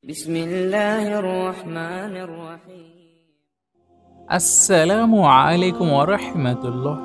বিসমিল্লাহির রহমানির রহিম। আসসালামু আলাইকুম ওয়া রাহমাতুল্লাহ।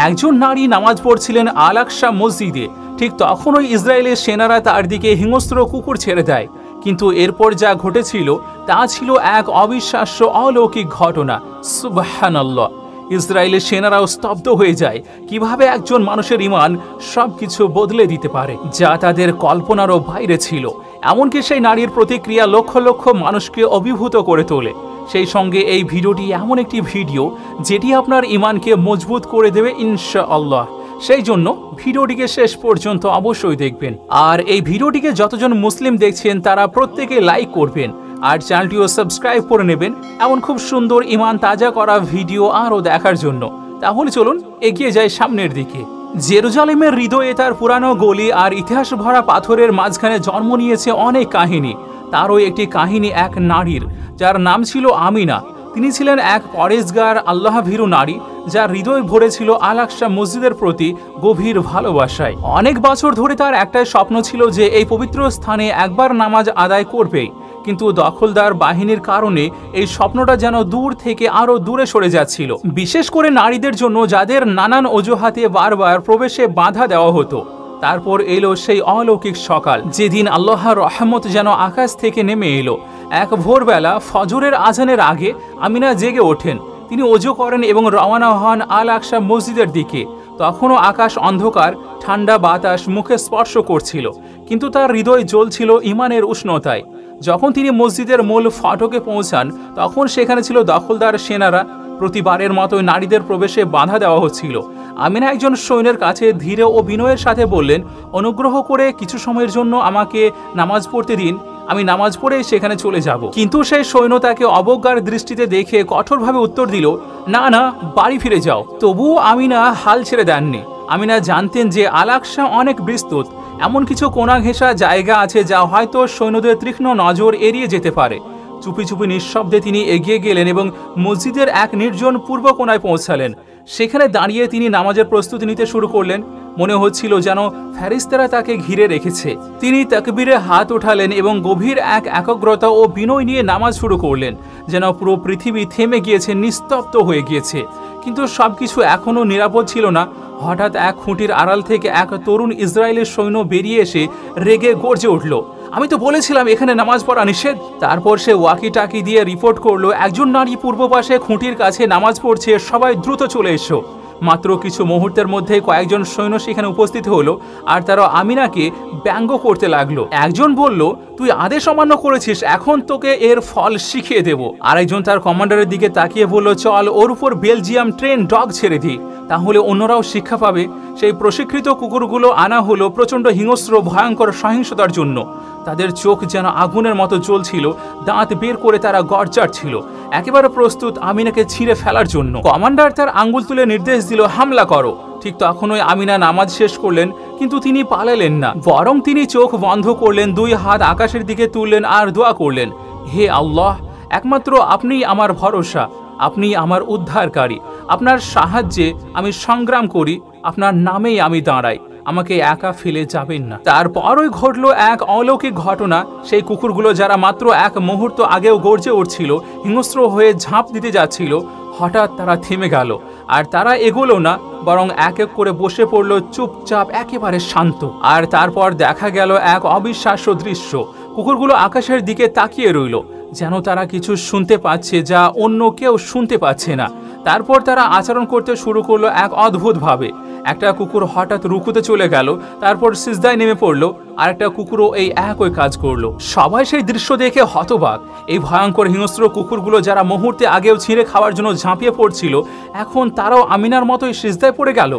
একজন নারী নামাজ পড়ছিলেন আল আকসা মসজিদে। ঠিক তখনই ইসরায়েলের সেনারা তার দিকে হিংস্র কুকুর ছেড়ে দেয়। কিন্তু এরপর যা ঘটেছিল তা ছিল এক অবিশ্বাস্য অলৌকিক ঘটনা। সুবহানাল্লাহ! ইসরায়েলের সেনারাও স্তব্ধ হয়ে যায়। কিভাবে একজন মানুষের ঈমান সবকিছু বদলে দিতে পারে, যা তাদের কল্পনারও বাইরে ছিল। এমনকি সেই নারীর প্রতিক্রিয়া লক্ষ লক্ষ মানুষকে অভিভূত করে তোলে। সেই সঙ্গে এই ভিডিওটি এমন একটি ভিডিও যেটি আপনার ঈমানকে মজবুত করে দেবে ইনশাআল্লাহ। সেই জন্য ভিডিওটিকে শেষ পর্যন্ত অবশ্যই দেখবেন। আর এই ভিডিওটিকে যতজন মুসলিম দেখছেন তারা প্রত্যেকে লাইক করবেন আর চ্যানেলটিও সাবস্ক্রাইব করে নেবেন এমন খুব সুন্দর ঈমান তাজা করা ভিডিও আরও দেখার জন্য। তাহলে চলুন এগিয়ে যাই সামনের দিকে। জেরুজালেমের হৃদয়ে তার পুরানো গলি আর ইতিহাস ভরা পাথরের মাঝখানে জন্ম নিয়েছে অনেক কাহিনী। তারও একটি কাহিনী এক নারীর, যার নাম ছিল আমিনা। তিনি ছিলেন এক পরেজগার আল্লাহভীরু নারী, যার হৃদয় ভরেছিল আল আকসা মসজিদের প্রতি গভীর ভালোবাসায়। অনেক বছর ধরে তার একটাই স্বপ্ন ছিল যে এই পবিত্র স্থানে একবার নামাজ আদায় করবেই। কিন্তু দখলদার বাহিনীর কারণে এই স্বপ্নটা যেন দূর থেকে আরও দূরে সরে যাচ্ছিল, বিশেষ করে নারীদের জন্য, যাদের নানান অজুহাতে বারবার প্রবেশে বাধা দেওয়া হতো। তারপর এলো সেই অলৌকিক সকাল, যেদিন আল্লাহর রহমত যেন আকাশ থেকে নেমে এলো। এক ভোরবেলা ফজরের আজানের আগে আমিনা জেগে ওঠেন। তিনি ওযু করেন এবং রওনা হন আল আকসা মসজিদের দিকে। তখনও আকাশ অন্ধকার, ঠান্ডা বাতাস মুখে স্পর্শ করছিল, কিন্তু তার হৃদয় জ্বলছিল ঈমানের উষ্ণতায়। যখন তিনি মসজিদের মূল ফটকে পৌঁছান তখন সেখানে ছিল দখলদার সেনারা। প্রতিবারের মতোই নারীদের প্রবেশে বাধা দেওয়া হচ্ছিল। আমিনা একজন সৈন্যের কাছে ধীরে ও বিনয়ের সাথে বললেন, অনুগ্রহ করে কিছু সময়ের জন্য আমাকে নামাজ পড়তে দিন, আমি নামাজ পড়ে সেখানে চলে যাব। কিন্তু সেই সৈন্য তাকে অবজ্ঞার দৃষ্টিতে দেখে কঠোরভাবে উত্তর দিল, না না, বাড়ি ফিরে যাও। তবুও আমিনা হাল ছেড়ে দেননি। আমিনা জানতেন যে আল আকসা অনেক বিস্তৃত, এমন কিছু কোণা ঘেঁষা জায়গা আছে যা হয়তো সৈন্যদের তীক্ষ্ণ নজর এড়িয়ে যেতে পারে। চুপি চুপি নিঃশব্দে তিনি এগিয়ে গেলেন এবং মসজিদের এক নির্জন পূর্ব কোণায় পৌঁছালেন। সেখানে দাঁড়িয়ে তিনি নামাজের প্রস্তুতি নিতে শুরু করলেন। মনে হচ্ছিল যেন ফেরেশতারা তাকে ঘিরে রেখেছে। তিনি তাকবীরে হাত উঠালেন এবং গভীর এক একাগ্রতা ও বিনয় নিয়ে নামাজ শুরু করলেন, যেন পুরো পৃথিবী থেমে গিয়েছে, নিস্তব্ধ হয়ে গিয়েছে। কিন্তু সবকিছু এখনও নিরাপদ ছিল না। হঠাৎ এক খুঁটির আড়াল থেকে এক তরুণ ইসরায়েলের সৈন্য বেরিয়ে এসে রেগে গর্জে উঠল, আমি তো বলেছিলাম এখানে নামাজ পড়া নিষেধ। তারপর সে ওয়াকি টাকি দিয়ে রিপোর্ট করলো, একজন নারী পূর্ব পাশে খুঁটির কাছে নামাজ পড়ছে, সবাই দ্রুত চলে এসো। মাত্র কিছু মুহূর্তের মধ্যে কয়েকজন সৈন্য সেখানে উপস্থিত হলো আর তারা আমিনাকে ব্যঙ্গ করতে লাগলো। একজন বলল, তুই আদেশ অমান্য করেছিস, এখন তোকে এর ফল শিখিয়ে দেব। আরেকজন তার কমান্ডারের দিকে তাকিয়ে বলল, চল ওর উপর বেলজিয়াম ট্রেন ডগ ছেড়ে দিই, তাহলে অন্যরাও শিক্ষা পাবে। সেই প্রশিক্ষিত কুকুরগুলো আনা হলো প্রচণ্ড হিংস্র ভয়ঙ্কর সহিংসতার জন্য। তাদের চোখ যেন আগুনের মতো জ্বলছিল, দাঁত বের করে তারা গর্জার ছিল, একেবারে প্রস্তুত আমিনাকে ছিঁড়ে ফেলার জন্য। কমান্ডার তার আঙ্গুল তুলে নির্দেশ দিল, হামলা করো। ঠিক তখনই আমিনা নামাজ শেষ করলেন, কিন্তু তিনি পালালেন না, বরং তিনি চোখ বন্ধ করলেন, দুই হাত আকাশের দিকে তুললেন আর দোয়া করলেন, হে আল্লাহ, একমাত্র আপনিই আমার ভরসা, আপনি আমার উদ্ধারকারী। আপনার সাহায্যে আমি সংগ্রাম করি, আপনার নামেই আমি দাঁড়াই, আমাকে একা ফেলে যাবেন না। তারপরই ঘটল এক অলৌকিক ঘটনা। সেই কুকুরগুলো যারা মাত্র এক মুহূর্ত আগেও গর্জে উঠছিল, হিংস্র হয়ে ঝাঁপ দিতে যাচ্ছিল, হঠাৎ তারা থেমে গেল। আর তারা এগোলো না, বরং এক এক করে বসে পড়ল, চুপচাপ, একেবারে শান্ত। আর তারপর দেখা গেল এক অবিশ্বাস্য দৃশ্য। কুকুরগুলো আকাশের দিকে তাকিয়ে রইল, যেন তারা কিছু শুনতে পাচ্ছে যা অন্য কেউ শুনতে পাচ্ছে না। তারপর তারা আচরণ করতে শুরু করলো এক অদ্ভুতভাবে। একটা কুকুর হঠাৎ রুকুতে চলে গেল, তারপর সিজদায় নেমে পড়লো, আর একটা কুকুরও এই একই কাজ করলো। সবাই সেই দৃশ্য দেখে হতবাক। এই ভয়ঙ্কর হিংস্র কুকুরগুলো যারা মুহূর্তে আগেও ছিঁড়ে খাওয়ার জন্য ঝাঁপিয়ে পড়ছিল, এখন তারাও আমিনার মতোই সিজদায় পড়ে গেল।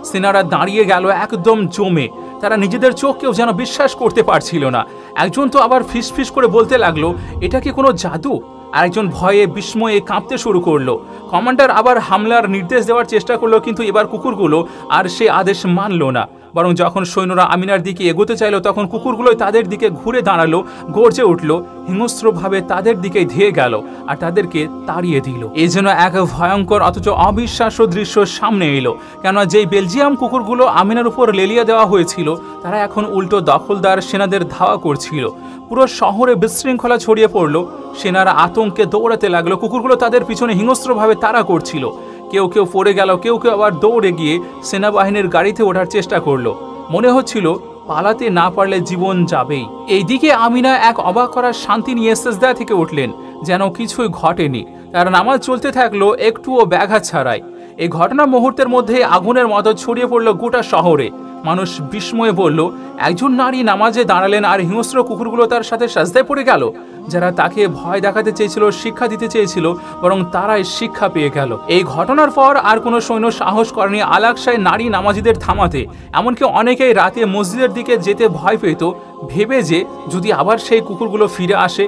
সেনারা দাঁড়িয়ে গেল একদম জমে, তারা নিজেদের চোখকেও যেন বিশ্বাস করতে পারছিল না। একজন তো আবার ফিসফিস করে বলতে লাগলো, এটা কি কোনো জাদু? আরেকজন ভয়ে বিস্ময়ে কাঁপতে শুরু করলো। কমান্ডার আবার হামলার নির্দেশ দেওয়ার চেষ্টা করলো, কিন্তু এবার কুকুরগুলো আর সে আদেশ মানল না, বরং যখন সৈন্যরা আমিনার দিকে এগোতে চাইল তখন কুকুরগুলোই তাদের দিকে ঘুরে দাঁড়ালো, গর্জে উঠল, হিংস্রভাবে তাদের দিকে ধেয়ে গেল আর তাদেরকে তাড়িয়ে দিল। এই যেন এক ভয়ঙ্কর অথচ অবিশ্বাস্য দৃশ্য সামনে এলো, কেননা যেই বেলজিয়াম কুকুরগুলো আমিনার উপর লেলিয়ে দেওয়া হয়েছিল তারা এখন উল্টো দখলদার সেনাদের ধাওয়া করছিল। পুরো শহরে বিশৃঙ্খলা ছড়িয়ে পড়ল, সেনারা আতঙ্কে দৌড়াতে লাগলো, কুকুরগুলো তাদের পিছনে হিংস্রভাবে তাড়া করছিল। কেউ কেউ পড়ে গেল, কেউ কেউ আবার দৌড়ে গিয়ে সেনাবাহিনীর গাড়িতে ওঠার চেষ্টা করলো। মনে হচ্ছিল পালাতে না পারলে জীবন যাবেই। এইদিকে আমিনা এক অবাক করার শান্তি নিয়ে সেজদা থেকে উঠলেন, যেন কিছুই ঘটেনি। তার নামাজ চলতে থাকলো একটুও ব্যাঘাত ছাড়াই। এই ঘটনা মুহূর্তের মধ্যে আগুনের মতো ছড়িয়ে পড়ল গোটা শহরে। মানুষ বিস্ময়ে বলল, একজন নারী নামাজে দাঁড়ালেন আর হিংস্র কুকুরগুলো তার সাথে সাজদায় পড়ে গেল। যারা তাকে ভয় দেখাতে চেয়েছিল, শিক্ষা দিতে চেয়েছিল, বরং তারাই শিক্ষা পেয়ে গেল। এই ঘটনার পর আর কোনো সৈন্য সাহস করেনি আল আকসায় নারী নামাজিদের থামাতে। এমনকি অনেকেই রাতে মসজিদের দিকে যেতে ভয় পেত, ভেবে যে যদি আবার সেই কুকুরগুলো ফিরে আসে।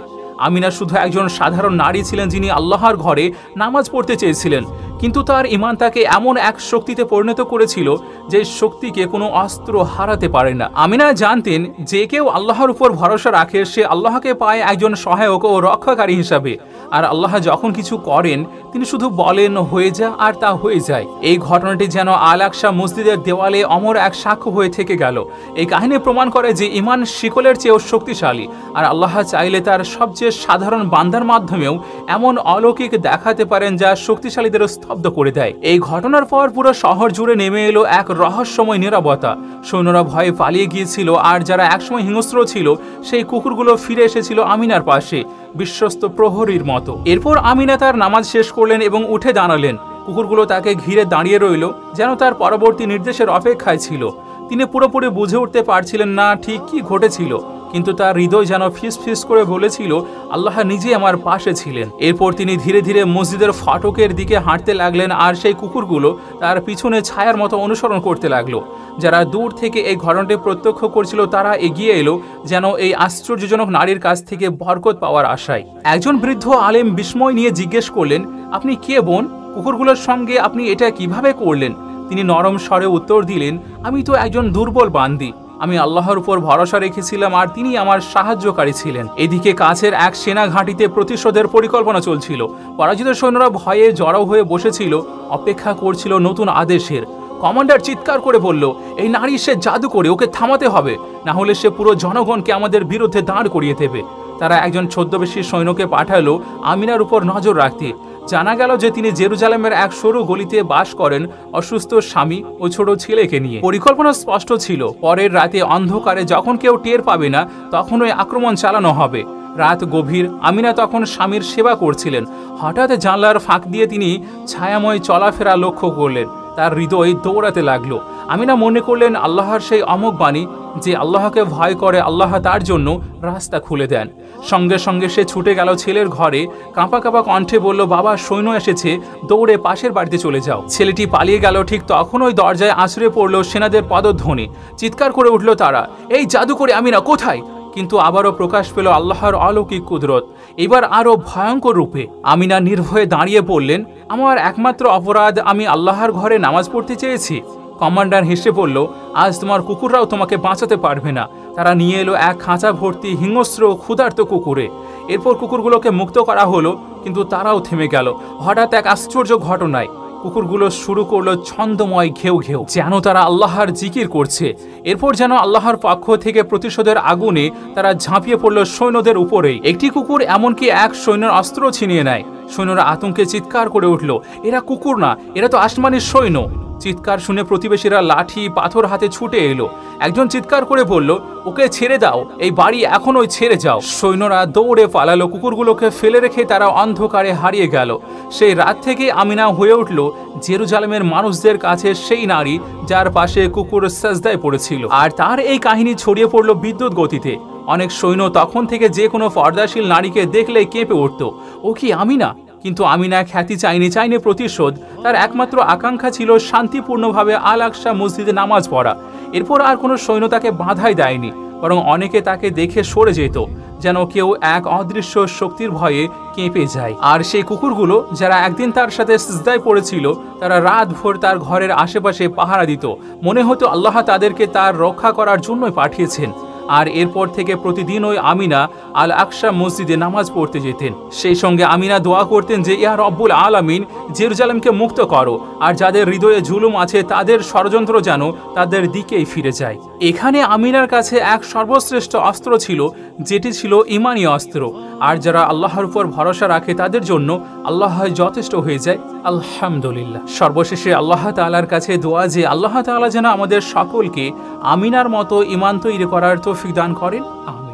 আমিনা শুধু একজন সাধারণ নারী ছিলেন যিনি আল্লাহর ঘরে নামাজ পড়তে চেয়েছিলেন, কিন্তু তার ঈমান তাকে এমন এক শক্তিতে পরিণত করেছিল যে শক্তিকে কোনো অস্ত্র হারাতে পারে না। আমিনা জানতেন যে কেউ আল্লাহর উপর ভরসা রাখে সে আল্লাহকে পায় একজন সহায়ক ও রক্ষাকারী হিসাবে। আর আল্লাহ যখন কিছু করেন তিনি শুধু বলেন হয়ে যা, আর তা হয়ে যায়। এই ঘটনাটি যেন আল আকসা মসজিদের দেওয়ালে অমর এক সাক্ষ্য হয়ে থেকে গেল। এই কাহিনী প্রমাণ করে যে ঈমান শিকলের চেয়েও শক্তিশালী, আর আল্লাহ চাইলে তার সবচেয়ে সাধারণ বান্দার মাধ্যমেও এমন অলৌকিক দেখাতে পারেন যা শক্তিশালীদের স্তব্ধ করে দেয়। এই ঘটনার পর পুরো শহর জুড়ে নেমে এলো এক রহস্যময় নীরবতা। সৈন্যরা ভয়ে পালিয়ে গিয়েছিল, আর যারা একসময় হিংস্র ছিল সেই কুকুরগুলো ফিরে এসেছিল আমিনার পাশে, বিশ্বস্ত প্রহরীর মতো। এরপর আমিনা তার নামাজ শেষ করলেন এবং উঠে দাঁড়ালেন। কুকুরগুলো তাকে ঘিরে দাঁড়িয়ে রইল, যেন তার পরবর্তী নির্দেশের অপেক্ষায় ছিল। তিনি পুরোপুরি বুঝে উঠতে পারছিলেন না ঠিক কি ঘটেছিল, কিন্তু তার হৃদয় যেন ফিস ফিস করে বলেছিল আল্লাহ নিজে আমার পাশে ছিলেন। এরপর তিনি ধীরে ধীরে মসজিদের ফাটকের দিকে হাঁটতে লাগলেন, আর সেই কুকুরগুলো তার পিছনে ছায়ার মতো অনুসরণ করতে লাগলো। যারা দূর থেকে এই ঘটনাটি প্রত্যক্ষ করছিল তারা এগিয়ে এলো, যেন এই আশ্চর্যজনক নারীর কাছ থেকে বরকত পাওয়ার আশায়। একজন বৃদ্ধ আলেম বিস্ময় নিয়ে জিজ্ঞেস করলেন, আপনি কে বোন? কুকুরগুলোর সঙ্গে আপনি এটা কিভাবে করলেন? তিনি নরম স্বরে উত্তর দিলেন, আমি তো একজন দুর্বল বান্দি। আমি আল্লাহর উপর ভরসা রেখেছিলাম আর তিনি আমার সাহায্যকারী ছিলেন। এদিকে কাছের এক সেনা ঘাঁটিতে প্রতিশোধের পরিকল্পনা চলছিল। পরাজিত সৈন্যরা ভয়ে জড়ো হয়ে বসেছিল, অপেক্ষা করছিল নতুন আদেশের। কমান্ডার চিৎকার করে বলল, এই নারী সে জাদু করে, ওকে থামাতে হবে, না হলে সে পুরো জনগণকে আমাদের বিরুদ্ধে দাঁড় করিয়ে দেবে। তারা একজন ছদ্মবেশী সৈন্যকে পাঠালো আমিনার উপর নজর রাখতে। জানা গেল যে তিনি জেরুজালেমের এক সরু গলিতে বাস করেন অসুস্থ স্বামী ও ছোট ছেলেকে নিয়ে। পরিকল্পনা স্পষ্ট ছিল, পরের রাতে অন্ধকারে যখন কেউ টের পাবে না তখন ওই আক্রমণ চালানো হবে। রাত গভীর, আমিনা তখন স্বামীর সেবা করছিলেন। হঠাৎ জানলার ফাঁক দিয়ে তিনি ছায়াময় চলাফেরা লক্ষ্য করলেন। তার হৃদয় দৌড়াতে লাগলো। আমিনা মনে করলেন আল্লাহর সেই অমোঘ বাণী, যে আল্লাহকে ভয় করে আল্লাহ তার জন্য রাস্তা খুলে দেন। সঙ্গে সঙ্গে সে ছুটে গেল ছেলের ঘরে, কাঁপা কাঁপা কণ্ঠে বলল, বাবা সৈন্য এসেছে, দৌড়ে পাশের বাড়িতে চলে যাও। ছেলেটি পালিয়ে গেল। ঠিক তখন ওই দরজায় আছড়ে পড়ল সেনাদের পদধ্বনি। চিৎকার করে উঠল তারা, এই জাদু করে আমিনা কোথায়? কিন্তু আবারও প্রকাশ পেল আল্লাহর অলৌকিক কুদরত, এবার আরো ভয়ঙ্কর রূপে। আমিনা নির্ভয়ে দাঁড়িয়ে বললেন, আমার একমাত্র অপরাধ, আমি আল্লাহর ঘরে নামাজ পড়তে চেয়েছি। কমান্ডার হেসে বলল, আজ তোমার কুকুররাও তোমাকে বাঁচাতে পারবে না। তারা নিয়ে এলো এক খাঁচা ভর্তি হিংস্র ক্ষুধার্ত কুকুরে। এরপর কুকুরগুলোকে মুক্ত করা হলো, কিন্তু তারাও থেমে গেল হঠাৎ এক আশ্চর্য ঘটনায়। কুকুরগুলো শুরু করলো ছন্দময় ঘেউ ঘেউ, যেন তারা আল্লাহর জিকির করছে। এরপর যেন আল্লাহর পক্ষ থেকে প্রতিশোধের আগুনে তারা ঝাঁপিয়ে পড়লো সৈন্যদের উপরেই। একটি কুকুর এমনকি এক সৈন্যের অস্ত্র ছিনিয়ে নেয়। সৈন্যরা আতঙ্কে চিৎকার করে উঠল, এরা কুকুর না, এরা তো আসমানের সৈন্য। চিৎকার শুনে প্রতিবেশীরা লাঠি পাথর হাতে ছুটে এলো। একজন চিৎকার করে বলল, ওকে ছেড়ে দাও, এই বাড়ি এখনই ছেড়ে যাও। সৈন্যরা দৌড়ে পালালো। কুকুরগুলোকে ফেলে রেখে তারা অন্ধকারে হারিয়ে গেল। সেই রাত থেকে আমিনা হয়ে উঠল জেরুজালেমের মানুষদের কাছে সেই নারী যার পাশে কুকুর সাজদায় পড়েছিল। আর তার এই কাহিনী ছড়িয়ে পড়ল বিদ্যুৎ গতিতে। অনেক সৈন্য তখন থেকে যে কোনো পর্দাশীল নারীকে দেখলে কেঁপে উঠত, ও কি আমিনা? কিন্তু আমিনা খ্যাতি চাইনি প্রতিশোধ। তার একমাত্র আকাঙ্ক্ষা ছিল শান্তিপূর্ণভাবে আল আকসা মসজিদে নামাজ পড়া। এরপর আর কোনো সৈন্য তাকে বাধাই দেয়নি, বরং অনেকে তাকে দেখে সরে যেত, যেন কেউ এক অদৃশ্য শক্তির ভয়ে কেঁপে যায়। আর সেই কুকুরগুলো যারা একদিন তার সাথে সিজদায় পড়েছিল, তারা রাতভর তার ঘরের আশেপাশে পাহারা দিত। মনে হতো আল্লাহ তাদেরকে তার রক্ষা করার জন্যই পাঠিয়েছেন। আর এরপর থেকে প্রতিদিন ওই আমিনা আল আকসা মসজিদে নামাজ পড়তে যেতেন। সেই সঙ্গে আমিনা দোয়া করতেন যে ইয়া রব্বুল আলামিন, জেরুজালেমকে মুক্ত করো, আর যাদের হৃদয়ে জুলুম আছে তাদের ষড়যন্ত্র যেন তাদের দিকেই ফিরে যায়। এখানে আমিনার কাছে এক সর্বশ্রেষ্ঠ অস্ত্র ছিল, যেটি ছিল ইমানি অস্ত্র। আর যারা আল্লাহর উপর ভরসা রাখে তাদের জন্য আল্লাহ যথেষ্ট হয়ে যায়। আলহামদুলিল্লাহ। সর্বশেষে আল্লাহ তাআলার কাছে দোয়া যে আল্লাহ তাআলা যেন আমাদের সকলকে আমিনার মতো ঈমান তৈরি করার তৌফিক দান করেন। আমিন।